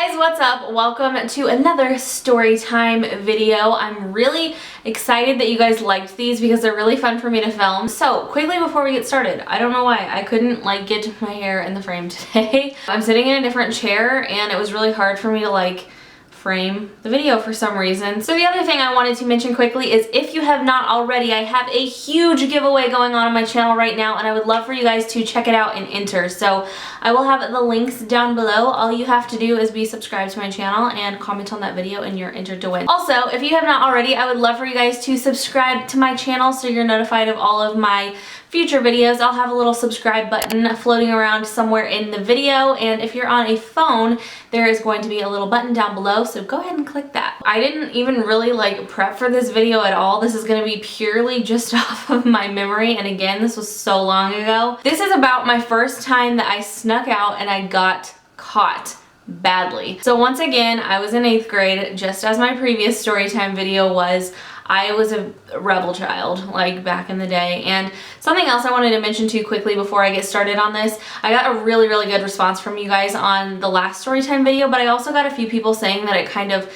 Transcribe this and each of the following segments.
guys, what's up? Welcome to another story time video. I'm really excited that you guys liked these because they're really fun for me to film. So quickly before we get started, I don't know why I couldn't get my hair in the frame today. I'm sitting in a different chair and it was really hard for me to frame the video for some reason. So the other thing I wanted to mention quickly is if you have not already, I have a huge giveaway going on my channel right now and I would love for you guys to check it out and enter. So I will have the links down below. All you have to do is be subscribed to my channel and comment on that video and you're entered to win. Also, if you have not already, I would love for you guys to subscribe to my channel so you're notified of all of my future videos. I'll have a little subscribe button floating around somewhere in the video, and if you're on a phone, there is going to be a little button down below, so go ahead and click that. I didn't even really prep for this video at all. This is going to be purely just off of my memory, and again, this was so long ago. This is about my first time that I snuck out and I got caught badly. So once again, I was in 8th grade, just as my previous storytime video was. I was a rebel child, back in the day. And something else I wanted to mention too quickly before I get started on this, I got a really good response from you guys on the last storytime video, but I also got a few people saying that it kind of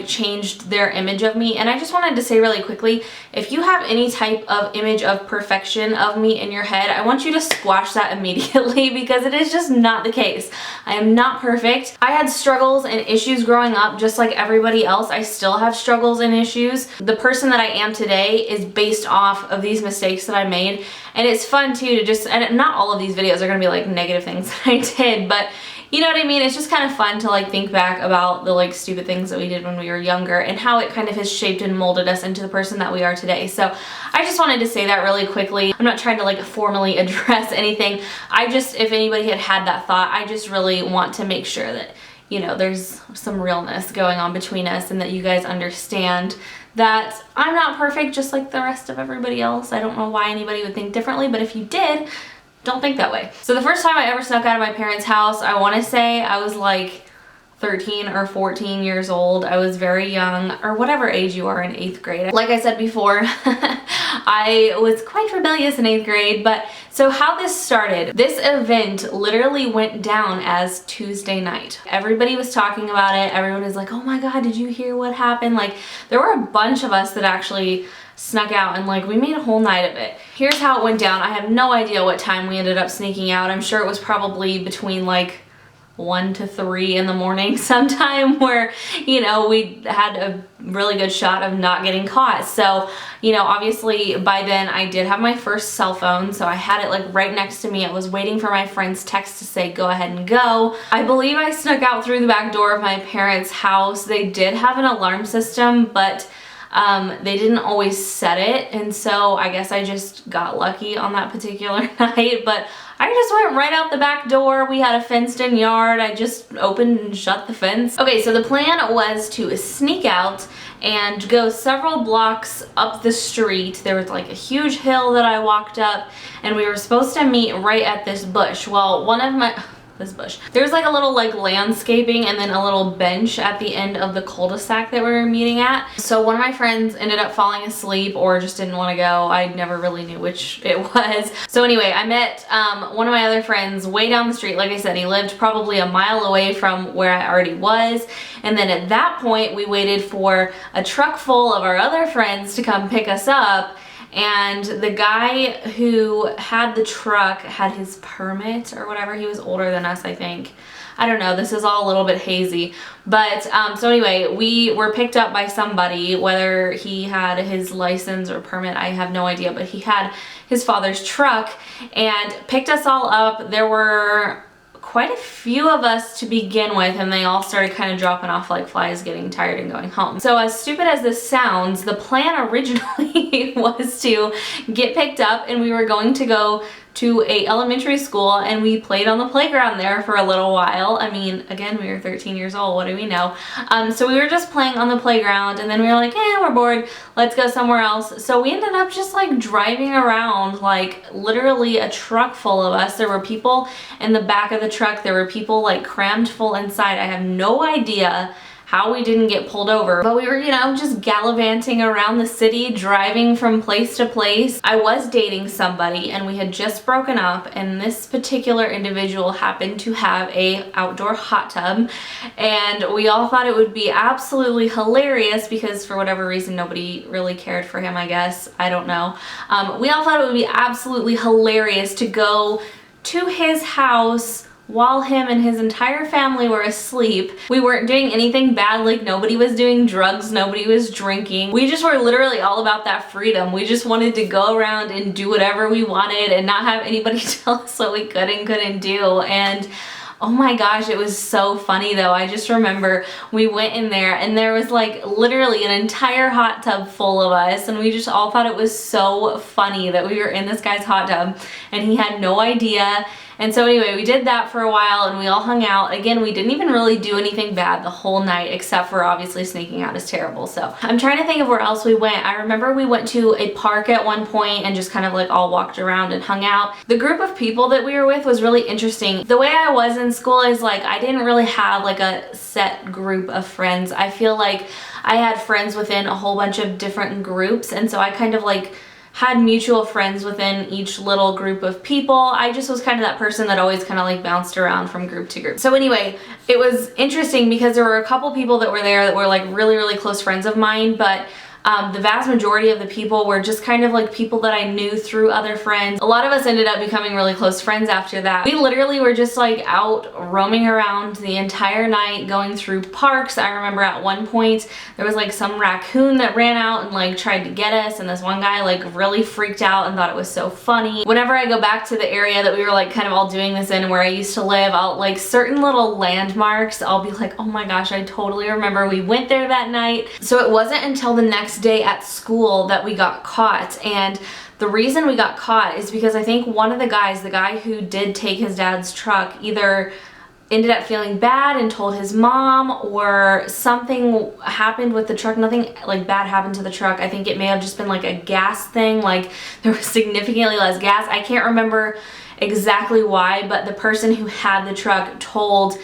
changed their image of me. And I just wanted to say really quickly, if you have any type of image of perfection of me in your head, I want you to squash that immediately because it is just not the case. I am not perfect. I had struggles and issues growing up just like everybody else. I still have struggles and issues. The person that I am today is based off of these mistakes that I made, and it's fun too to just, and not all of these videos are gonna be negative things that I did, but you know what I mean? It's just kind of fun to think back about the stupid things that we did when we were younger and how it kind of has shaped and molded us into the person that we are today. So I just wanted to say that really quickly. I'm not trying to formally address anything. I just, if anybody had that thought, I just really want to make sure that, you know, there's some realness going on between us and that you guys understand that I'm not perfect just like the rest of everybody else. I don't know why anybody would think differently, but if you did, don't think that way. So the first time I ever snuck out of my parents' house, I want to say I was 13 or 14 years old. I was very young, or whatever age you are in 8th grade. Like I said before, I was quite rebellious in 8th grade, but so how this started, this event literally went down as Tuesday night. Everybody was talking about it. Everyone was like, oh my God, did you hear what happened? There were a bunch of us that actually snuck out and we made a whole night of it. Here's how it went down. I have no idea what time we ended up sneaking out. I'm sure it was probably between 1 to 3 in the morning sometime where, you know, we had a really good shot of not getting caught. So, you know, obviously by then I did have my first cell phone, so I had it right next to me. I was waiting for my friend's text to say go ahead and go. I believe I snuck out through the back door of my parents' house. They did have an alarm system, but they didn't always set it, and so I guess I just got lucky on that particular night, but I just went right out the back door. We had a fenced-in yard. I just opened and shut the fence. Okay, so the plan was to sneak out and go several blocks up the street. There was a huge hill that I walked up, and we were supposed to meet right at this bush. Well, this bush. There's a little landscaping and then a little bench at the end of the cul-de-sac that we were meeting at. So one of my friends ended up falling asleep or just didn't want to go. I never really knew which it was. So anyway, I met one of my other friends way down the street. Like I said, he lived probably a mile away from where I already was. And then at that point, we waited for a truck full of our other friends to come pick us up. And the guy who had the truck had his permit or whatever. He was older than us, I think. I don't know, this is all a little bit hazy. But so anyway, we were picked up by somebody, whether he had his license or permit, I have no idea, but he had his father's truck and picked us all up. There were quite a few of us to begin with, and they all started kind of dropping off like flies, getting tired and going home. So as stupid as this sounds, the plan originally was to get picked up and we were going to go to a elementary school, and we played on the playground there for a little while. I mean, again, we were 13 years old, what do we know? So we were just playing on the playground, and then we were like, we're bored, let's go somewhere else. So we ended up just driving around, literally a truck full of us. There were people in the back of the truck, there were people crammed full inside. I have no idea how we didn't get pulled over. But we were, you know, just gallivanting around the city, driving from place to place. I was dating somebody and we had just broken up, and this particular individual happened to have a outdoor hot tub, and we all thought it would be absolutely hilarious because for whatever reason nobody really cared for him, I guess. I don't know. We all thought it would be absolutely hilarious to go to his house while him and his entire family were asleep. We weren't doing anything bad, like nobody was doing drugs, nobody was drinking. We just were literally all about that freedom. We just wanted to go around and do whatever we wanted and not have anybody tell us what we could and couldn't do. And oh my gosh, it was so funny though. I just remember we went in there and there was like literally an entire hot tub full of us, and we just all thought it was so funny that we were in this guy's hot tub and he had no idea. And so anyway, we did that for a while and we all hung out. Again, we didn't even really do anything bad the whole night, except for obviously sneaking out is terrible. So I'm trying to think of where else we went. I remember we went to a park at one point and just kind of like all walked around and hung out. The group of people that we were with was really interesting. The way I was in school is like I didn't really have like a set group of friends. I feel like I had friends within a whole bunch of different groups, and so I kind of like had mutual friends within each little group of people. I just was kind of that person that always kind of like bounced around from group to group. So anyway, it was interesting because there were a couple people that were there that were like really, really close friends of mine, but the vast majority of the people were just kind of like people that I knew through other friends. A lot of us ended up becoming really close friends after that. We literally were just like out roaming around the entire night, going through parks. I remember at one point there was like some raccoon that ran out and like tried to get us, and this one guy like really freaked out and thought it was so funny. Whenever I go back to the area that we were like kind of all doing this in, where I used to live, I'll like certain little landmarks, I'll be like, oh my gosh, I totally remember we went there that night. So it wasn't until the next day at school that we got caught, and the reason we got caught is because I think one of the guys, the guy who did take his dad's truck, either ended up feeling bad and told his mom, or something happened with the truck. Nothing like bad happened to the truck. I think it may have just been like a gas thing, like there was significantly less gas. I can't remember exactly why, but the person who had the truck told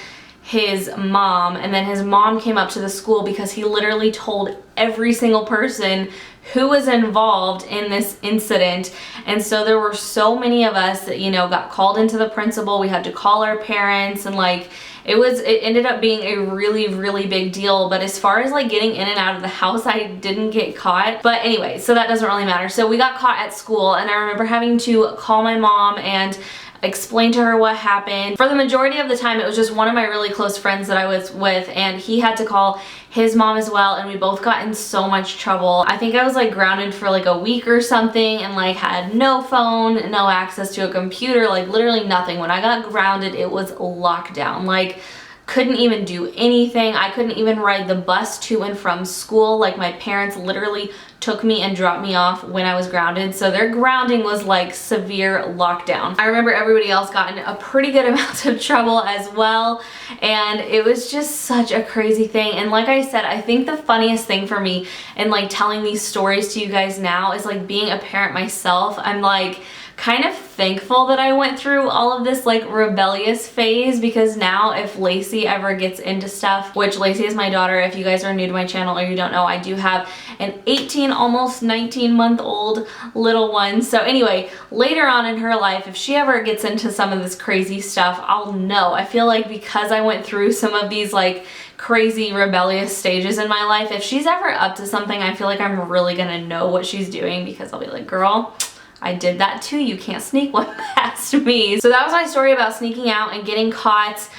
his mom, and then his mom came up to the school because he literally told every single person who was involved in this incident. And so there were so many of us that, you know, got called into the principal. We had to call our parents, and like it ended up being a really, really big deal. But as far as like getting in and out of the house, I didn't get caught. But anyway, so that doesn't really matter. So we got caught at school, and I remember having to call my mom and explain to her what happened. For the majority of the time, it was just one of my really close friends that I was with, and he had to call his mom as well, and we both got in so much trouble. I think I was like grounded for like a week or something, and like had no phone, no access to a computer, like literally nothing. When I got grounded, it was lockdown. Like couldn't even do anything. I couldn't even ride the bus to and from school. Like my parents literally took me and dropped me off when I was grounded. So their grounding was like severe lockdown. I remember everybody else got in a pretty good amount of trouble as well. And it was just such a crazy thing. And like I said, I think the funniest thing for me in like telling these stories to you guys now is like being a parent myself. I'm like kind of thankful that I went through all of this like rebellious phase, because now if Lacey ever gets into stuff, which Lacey is my daughter, if you guys are new to my channel or you don't know, I do have an 18, almost 19-month-old little one. So anyway, later on in her life, if she ever gets into some of this crazy stuff, I'll know. I feel like because I went through some of these like crazy rebellious stages in my life, if she's ever up to something, I feel like I'm really gonna know what she's doing, because I'll be like, girl, I did that too. You can't sneak one past me. So that was my story about sneaking out and getting caught.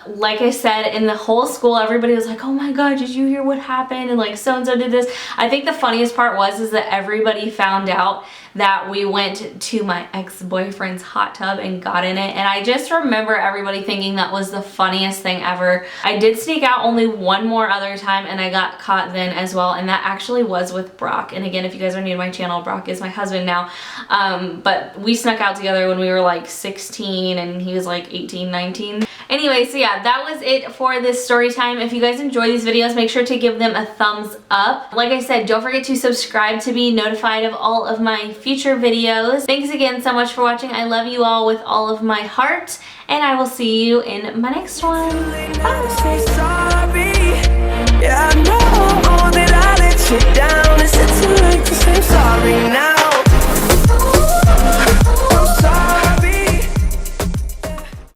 Like I said, in the whole school, everybody was like, oh my God, did you hear what happened? And like so-and-so did this. I think the funniest part was that everybody found out that we went to my ex-boyfriend's hot tub and got in it. And I just remember everybody thinking that was the funniest thing ever. I did sneak out only one more other time, and I got caught then as well. And that actually was with Brock. And again, if you guys are new to my channel, Brock is my husband now. But we snuck out together when we were like 16 and he was like 18, 19. Anyway, so yeah, that was it for this story time. If you guys enjoy these videos, make sure to give them a thumbs up. Like I said, don't forget to subscribe to be notified of all of my future videos. Thanks again so much for watching. I love you all with all of my heart, and I will see you in my next one. Bye! Yeah, I know that I let you down. Is it too late to say I'm sorry now?